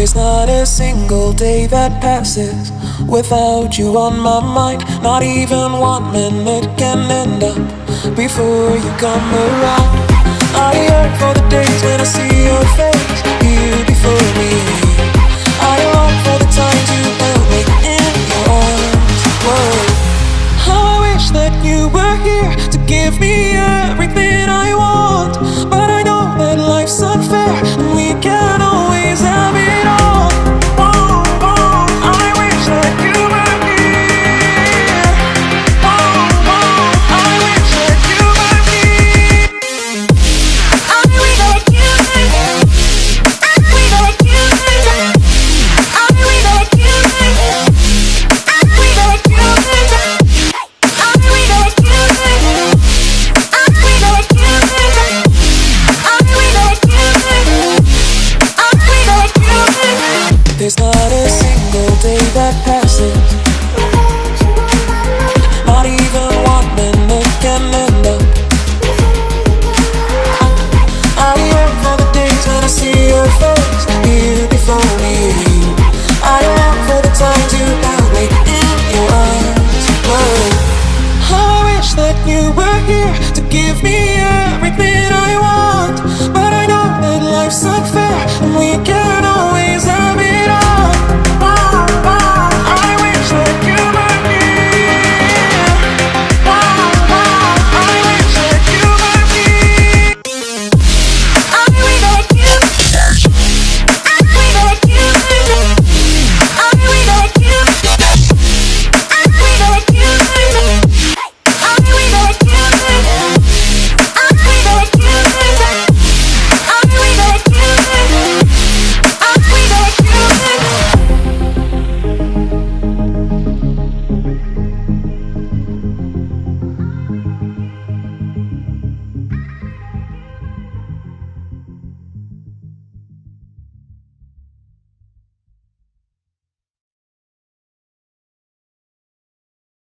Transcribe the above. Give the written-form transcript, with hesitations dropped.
There's not a single day that passes without you on my mind. Not even 1 minute can end up before you come around. I yearn for the days when I see your face here before me